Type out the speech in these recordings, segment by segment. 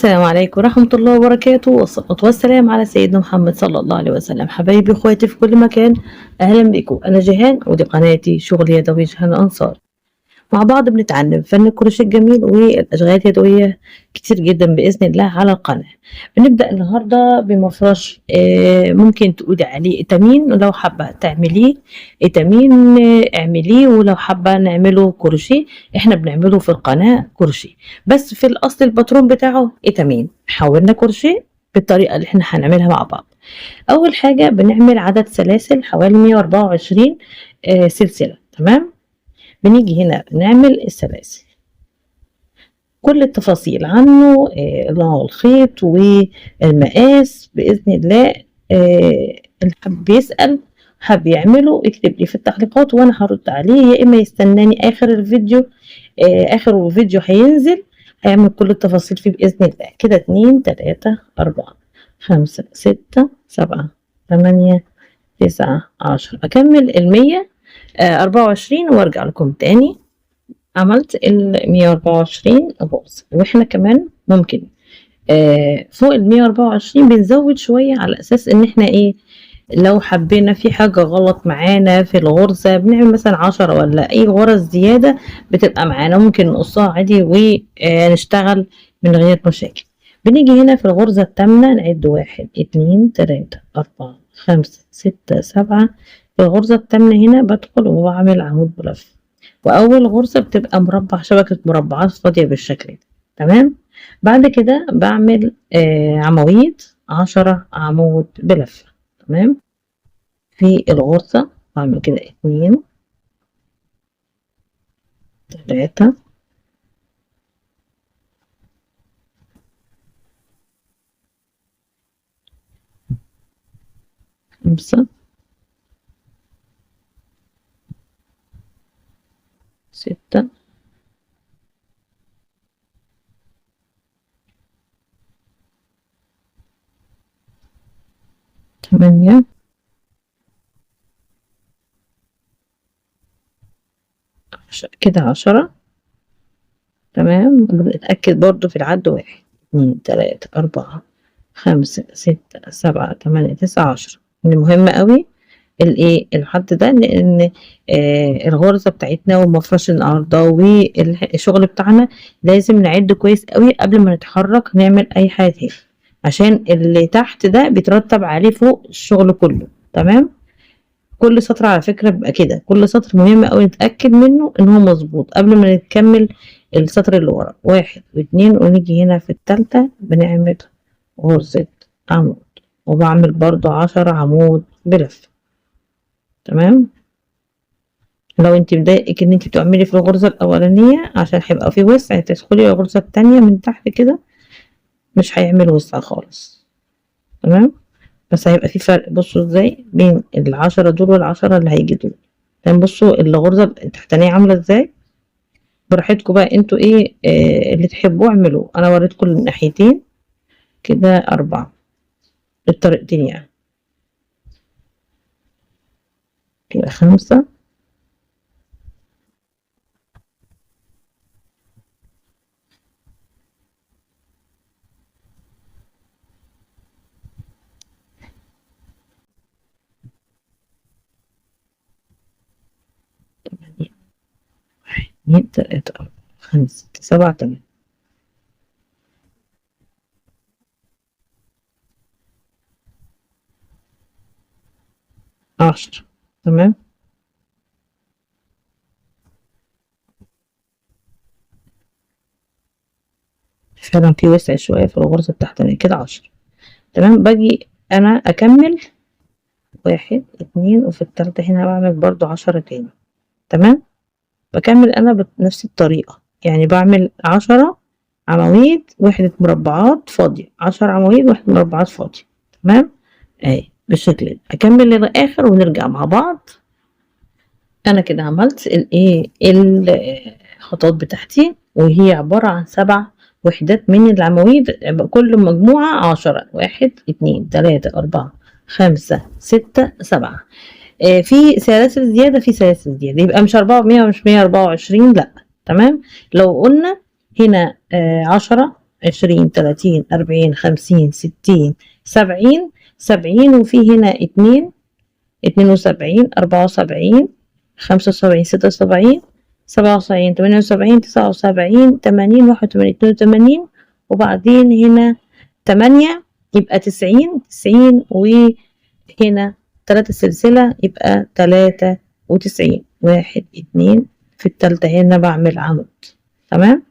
السلام عليكم ورحمة الله وبركاته، والصلاة والسلام على سيدنا محمد صلى الله عليه وسلم. حبايبي واخواتي في كل مكان، أهلا بكم. أنا جيهان ودي قناتي شغل يدوي جيهان أنصار. مع بعض بنتعلم فن الكروشيه الجميل والأشغال اليدوية كتير جدا بإذن الله على القناة. بنبدأ النهاردة بمفرش ممكن تقولي عليه إتامين، ولو حابة تعمليه إتامين اعمليه، ولو حابة نعمله كروشيه احنا بنعمله في القناة كروشيه، بس في الأصل الباترون بتاعه إتامين حولنا كروشيه بالطريقة اللي احنا هنعملها مع بعض. أول حاجة بنعمل عدد سلاسل حوالي 124 سلسلة. تمام، بنيجي هنا نعمل السلاسل، كل التفاصيل عنه اللي هو الخيط والمقاس بإذن الله. اللي حب يسأل حب يعمله يكتب لي في التعليقات وأنا هرد عليه، يا إما يستناني آخر الفيديو. آخر الفيديو هينزل هيعمل كل التفاصيل فيه بإذن الله. كده 2 3 4 5 6 7 8 9 10. أكمل 124 وارجع لكم تاني. عملت 124 غرزة، واحنا كمان ممكن فوق 124 بنزود شوية على اساس ان احنا ايه، لو حبينا في حاجة غلط معانا في الغرزة بنعمل مثلا 10 ولا اي غرز زيادة بتبقى معانا ممكن نقصها عادي ونشتغل من غير مشاكل. بنيجي هنا في الغرزة الثامنة نعد 1 2 3 4 5 6 7. في الغرزة الثامنة هنا بدخل وبعمل عمود بلف، واول غرزة بتبقى مربع، شبكة مربعات فاضية بالشكل ده. تمام، بعد كده بعمل عواميد 10 عمود بلفة. تمام، في الغرزة بعمل كده 2 3 5 6 8 كده 10. تمام، بنتأكد برضو في العد 1 2 3 4 5 6 7 8 9 10. مهم قوي الايه الحد ده، لان الغرزه بتاعتنا ومفرش النهارده والشغل بتاعنا لازم نعد كويس قوي قبل ما نتحرك نعمل اي حاجه تاني، عشان اللي تحت ده بيترتب عليه فوق الشغل كله. تمام، كل سطر على فكره بيبقى كده، كل سطر مهم قوي نتاكد منه ان هو مظبوط قبل ما نكمل السطر اللي ورا. 1 و2، ونيجي هنا في الثالثه بنعمل غرزه عمود وبعمل برضو 10 عمود بلف. تمام، لو انت مضايقك ان انت بتعملي في الغرزة الاولانية عشان هيبقى في وسع، تدخلي الغرزة التانية من تحت كده مش هيعمل وسع خالص. تمام، بس هيبقى في فرق. بصوا ازاي بين ال10 دول وال10 اللي هيجي دول. تمام، بصوا الغرزة التحتانية عاملة ازاي. براحتكم بقى انتوا ايه اللي تحبوه اعملوه. انا وريتكم الناحيتين كده 4 الطريقتين يعني. كده 5 8 1 2 3 4 5 6 7 8 10. تمام، فعلا في وسع شوية في الغرزة التحتانية كده 10. تمام، باجي انا اكمل 1 2، وفي التالتة هنا بعمل برضو 10 تاني. تمام، بكمل انا بنفس الطريقة، يعني بعمل 10 عواميد وحدة مربعات فاضية، 10 عواميد وحدة مربعات فاضية. تمام، اهي بالشكل ده. اكمل للاخر ونرجع مع بعض. انا كده عملت الايه الخطوات بتاعتي، وهي عبارة عن 7 وحدات من العواميد، كل مجموعة 10. 1 2 3 4 5 6 7. في سلاسل زيادة، في سلاسل زيادة، يبقى مش 400 ومش 124 لا. تمام، لو قلنا هنا 10 20 30 40 50 60 70 70 وفي هنا 2 72 74 75 76 77 78 79 80 81 82 وبعدين هنا 8 يبقى 90 90 وهنا 3 سلسلة يبقى 93 1 2 في التالتة هنا بعمل عمود. تمام.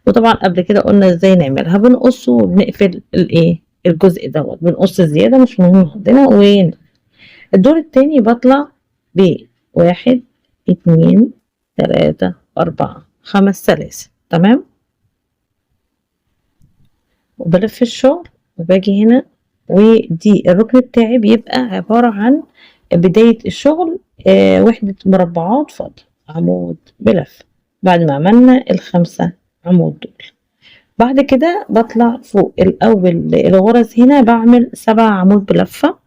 وطبعا قبل كده قلنا ازاي نعملها، بنقصه وبنقفل الايه الجزء دوت، بنقص الزيادة مش مهم عندنا. وين الدور التاني بطلع ب1 2 3 4 5 سلاسل. تمام. وبلف الشغل وباجي هنا، ودي الركن بتاعي بيبقى عبارة عن بداية الشغل وحدة مربعات فاضية عمود بلف بعد ما عملنا ال5 عمود دول. بعد كده بطلع فوق الأول الغرز هنا بعمل 7 عمود بلفة،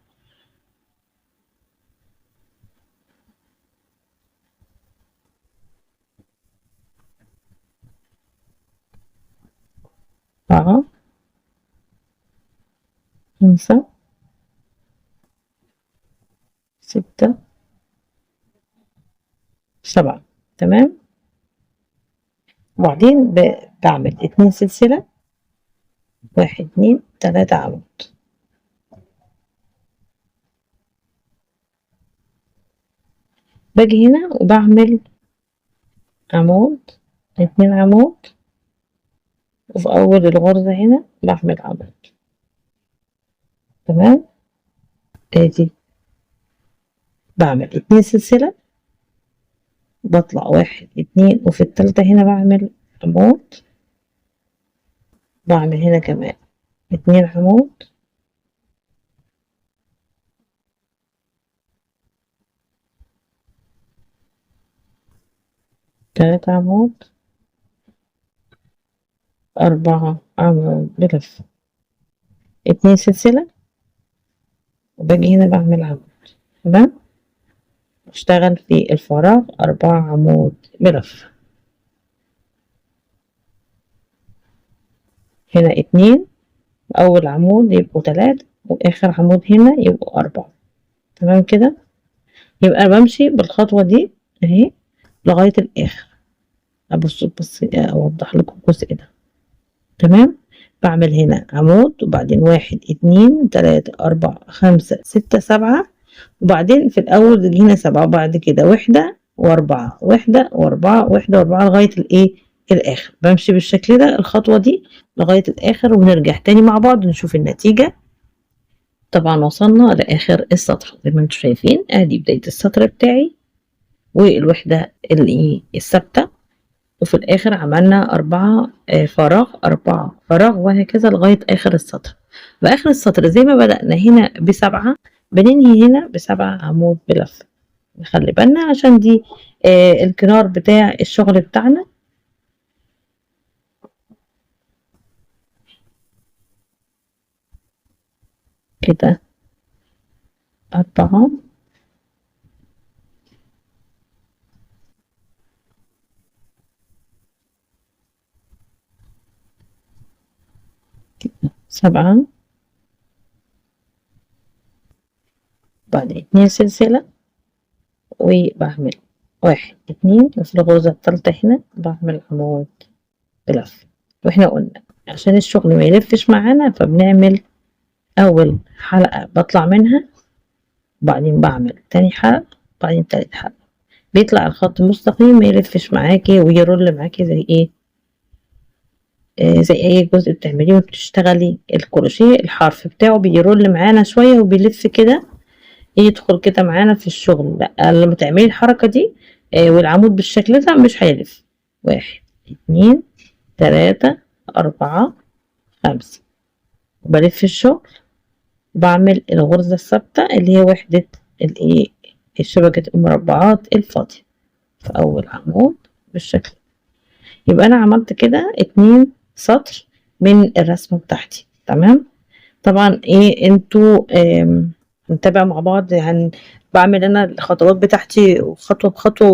أربعة 5 6 7. تمام. وبعدين بعمل 2 سلسلة 1 2 3 عمود. باجي هنا وبعمل عمود 2 عمود، وفي أول الغرزة هنا بعمل عمود. تمام. ادي بعمل 2 سلسلة بطلع 1 2 وفي التالتة هنا بعمل عمود، بعمل هنا كمان 2 عمود، تلاتة عمود، 4 عمود بلف، 2 سلسلة، وباجي هنا بعمل عمود. تمام. بشتغل في الفراغ 4 عمود بلف. هنا 2 أول عمود يبقوا 3 وآخر عمود هنا يبقوا 4. تمام كده. يبقى بمشي بالخطوة دي اهي لغاية الآخر. أبص بس أوضح لكم الجزء ده. تمام. بعمل هنا عمود وبعدين 1 2 3 4 5 6 7 وبعدين في الأول اللي هنا 7 وبعد كده 1 و4 1 و4 1 و4 لغاية الإيه الآخر. بمشي بالشكل ده الخطوة دي لغاية الآخر ونرجع تاني مع بعض نشوف النتيجة. طبعا وصلنا لآخر السطر زي ما انتم شايفين. ادي بداية السطر بتاعي والوحدة اللي الثابتة، وفي الآخر عملنا 4 فراغ 4 فراغ وهكذا لغاية آخر السطر. وآخر السطر زي ما بدأنا هنا ب7 بننهي هنا ب7 عمود بلف. نخلي بالنا عشان دي الكنار بتاع الشغل بتاعنا. كده 4 7 بعدين 2 سلسلة وبعمل 1 2 وفي الغرزة التالتة هنا بعمل عمود بلف. واحنا قلنا عشان الشغل ما يلفش معانا فبنعمل أول حلقة بطلع منها وبعدين بعمل تاني حلقة وبعدين تالت حلقة، بيطلع الخط مستقيم ما يلفش معاكي ويرول معاكي زي ايه زي اي جزء بتعمليه وبتشتغلي الكروشيه. الحرف بتاعه بيرول معانا شوية وبيلف كده يدخل كده معانا في الشغل. لا لما تعملي الحركة دي والعمود بالشكل ده مش هيلف. 1 2 3 4 5 وبلف الشغل بعمل الغرزة الثابتة اللي هي وحدة الايه شبكة المربعات الفاضية في أول عمود بالشكل. يبقى أنا عملت كده 2 سطر من الرسمة بتاعتي. تمام. طبعا ايه انتوا نتابع مع بعض بعمل انا الخطوات بتاعتي خطوة بخطوة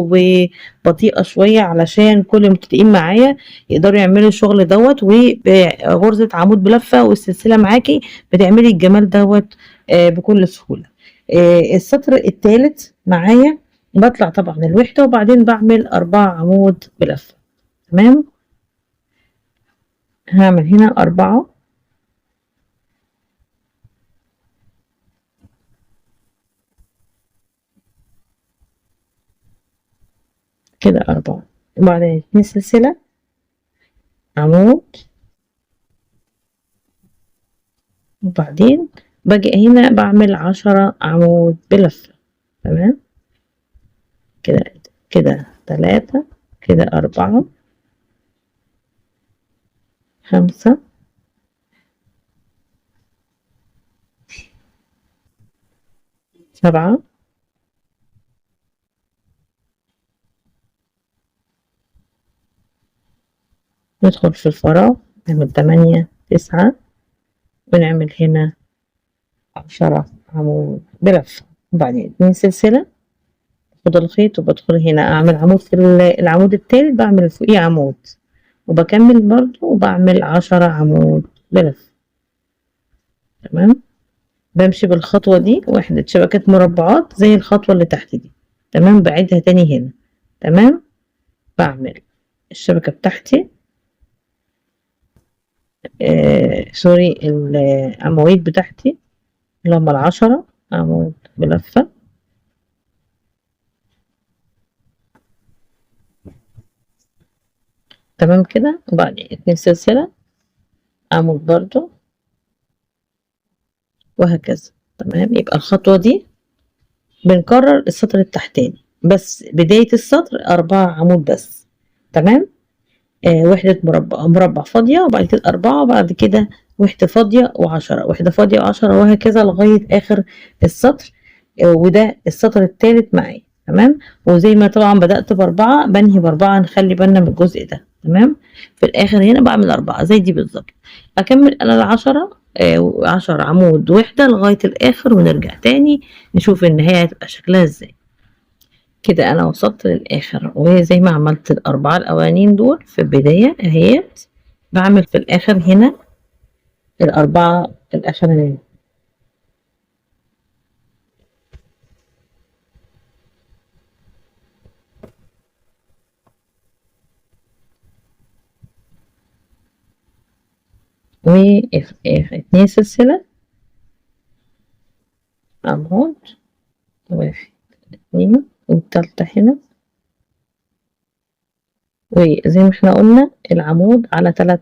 وبطيئة شوية علشان كل المبتدئين معايا يقدروا يعملوا الشغل دوت، وبغرزة عمود بلفة والسلسلة معاكي بتعملي الجمال دوت بكل سهولة. السطر الثالث معايا بطلع طبعا الوحدة وبعدين بعمل 4 عمود بلفة. تمام، هعمل هنا 4 كده 4 وبعدين 2 سلسلة عمود، وبعدين باجي هنا بعمل 10 عمود بلفة. تمام، كده كده 3 كده 4 5 7 ندخل في الفراغ نعمل 8 9 ونعمل هنا 10 عمود بلفة، وبعدين 2 سلسلة باخد الخيط وبدخل هنا اعمل عمود في العمود التالت بعمل فوقيه عمود وبكمل برضو وبعمل 10 عمود بلفة. تمام، بمشي بالخطوة دي وحدة شبكة مربعات زي الخطوة اللي تحت دي. تمام، بعيدها تاني هنا. تمام، بعمل الشبكة بتاعتي سوري العواميد بتاعتي اللي هما 10 عمود بلفة. تمام كده، وبعدين 2 سلسلة عمود برضو وهكذا. تمام، يبقى الخطوة دي بنكرر السطر التحتاني بس بداية السطر 4 عمود بس. تمام، وحدة مربع فاضية وبعد كده 4 وبعد كده وحدة فاضية و10 وحدة فاضية و10 وهكذا لغاية آخر السطر. وده السطر الثالث معايا. تمام، وزي ما طبعا بدأت ب4 بنهي ب4، نخلي بالنا من الجزء ده. تمام، في الآخر هنا بعمل 4 زي دي بالظبط. أكمل أنا ال10 10 عمود وحدة لغاية الآخر ونرجع تاني نشوف النهاية هتبقى شكلها ازاي. كده انا وصلت للاخر وزي ما عملت ال4 الاولانيين دول في البداية اهيت بعمل في الاخر هنا ال4 الاخرانيين. وفي 2 سلسلة عمود 1 2 والتالتة هنا، وزي ما احنا قلنا العمود على 3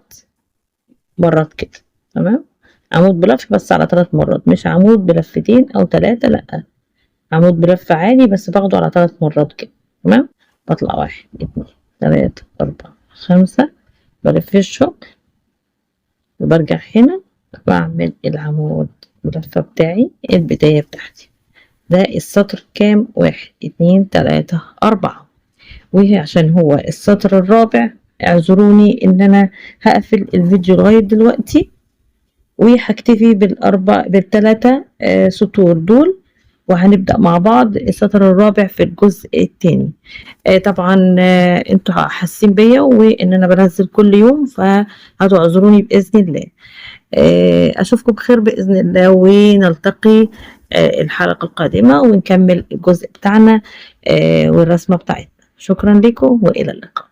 مرات كده. تمام، عمود بلف بس على 3 مرات، مش عمود بلفتين او 3، لا، عمود بلفة عادي بس باخده على 3 مرات كده. تمام، بطلع 1 2 3 4 5 بلف الشغل وبرجع هنا بعمل العمود بلفة بتاعي البداية بتاعتي. ده السطر كام؟ 1 2 3 4. وعشان هو السطر الرابع اعذروني ان انا هقفل الفيديو لغاية دلوقتي وهكتفي بالثلاثة سطور دول، وهنبدأ مع بعض السطر الرابع في الجزء الثاني. طبعا انتوا حاسين بيا وان انا بنزل كل يوم فهتعذروني بإذن الله. اشوفكم بخير بإذن الله ونلتقي الحلقة القادمة ونكمل الجزء بتاعنا والرسمة بتاعتنا. شكرا لكم وإلى اللقاء.